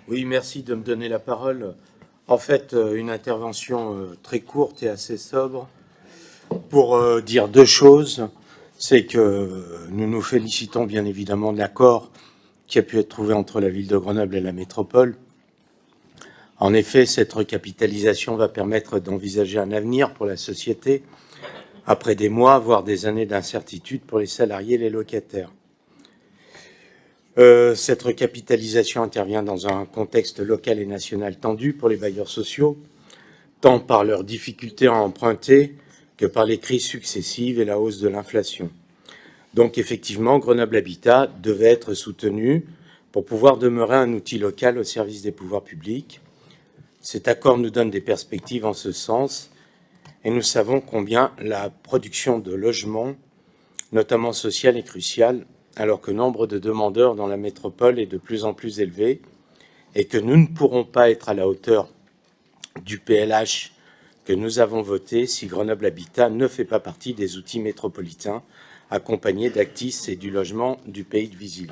Oui, merci de me donner la parole. En fait, une intervention très courte et assez sobre pour dire deux choses. C'est que nous nous félicitons bien évidemment de l'accord qui a pu être trouvé entre la ville de Grenoble et la métropole. En effet, cette recapitalisation va permettre d'envisager un avenir pour la société après des mois, voire des années d'incertitude pour les salariés et les locataires. Cette recapitalisation intervient dans un contexte local et national tendu pour les bailleurs sociaux, tant par leurs difficultés à emprunter que par les crises successives et la hausse de l'inflation. Donc effectivement, Grenoble Habitat devait être soutenu pour pouvoir demeurer un outil local au service des pouvoirs publics. Cet accord nous donne des perspectives en ce sens et nous savons combien la production de logements, notamment sociale, est cruciale, alors que le nombre de demandeurs dans la métropole est de plus en plus élevé et que nous ne pourrons pas être à la hauteur du PLH que nous avons voté si Grenoble Habitat ne fait pas partie des outils métropolitains accompagnés d'Actis et du logement du pays de Vizille.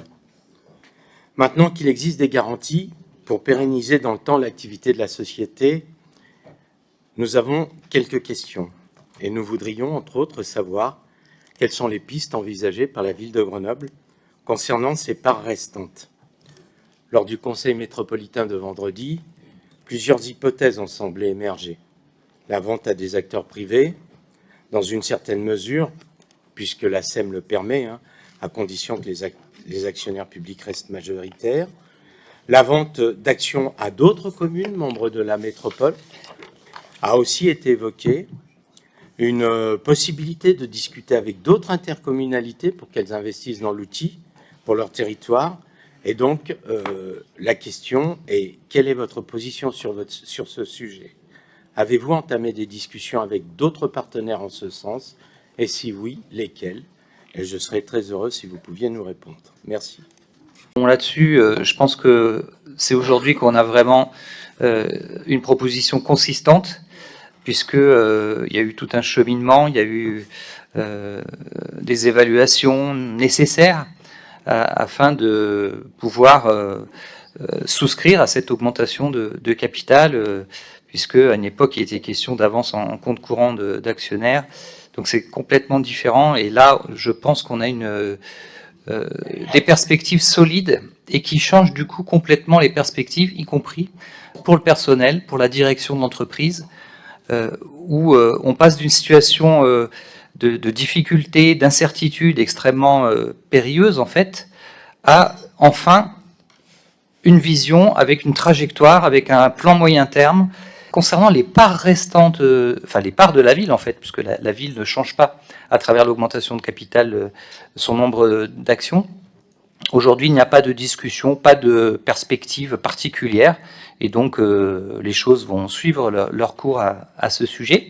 Maintenant qu'il existe des garanties pour pérenniser dans le temps l'activité de la société, nous avons quelques questions et nous voudrions, entre autres, savoir quelles sont les pistes envisagées par la ville de Grenoble concernant ces parts restantes. Lors du conseil métropolitain de vendredi, plusieurs hypothèses ont semblé émerger. La vente à des acteurs privés, dans une certaine mesure, puisque la SEM le permet, à condition que les actionnaires publics restent majoritaires. La vente d'actions à d'autres communes, membres de la métropole, a aussi été évoquée. Une possibilité de discuter avec d'autres intercommunalités pour qu'elles investissent dans l'outil pour leur territoire. Et donc, la question est, quelle est votre position sur ce sujet? Avez-vous entamé des discussions avec d'autres partenaires en ce sens? Et si oui, lesquels? Et je serais très heureux si vous pouviez nous répondre. Merci. Bon, là-dessus, je pense que c'est aujourd'hui qu'on a vraiment une proposition consistante, puisque il y a eu tout un cheminement, il y a eu des évaluations nécessaires afin de pouvoir souscrire à cette augmentation de capital, puisque à une époque il était question d'avance en compte courant d'actionnaires. Donc c'est complètement différent. Et là, je pense qu'on a des perspectives solides et qui changent du coup complètement les perspectives, y compris pour le personnel, pour la direction de l'entreprise, où on passe d'une situation de difficulté, d'incertitude extrêmement périlleuse en fait, à enfin une vision avec une trajectoire, avec un plan moyen terme. Concernant les parts restantes, enfin les parts de la ville en fait, puisque la ville ne change pas à travers l'augmentation de capital son nombre d'actions. Aujourd'hui, il n'y a pas de discussion, pas de perspective particulière, et donc les choses vont suivre leur cours à ce sujet.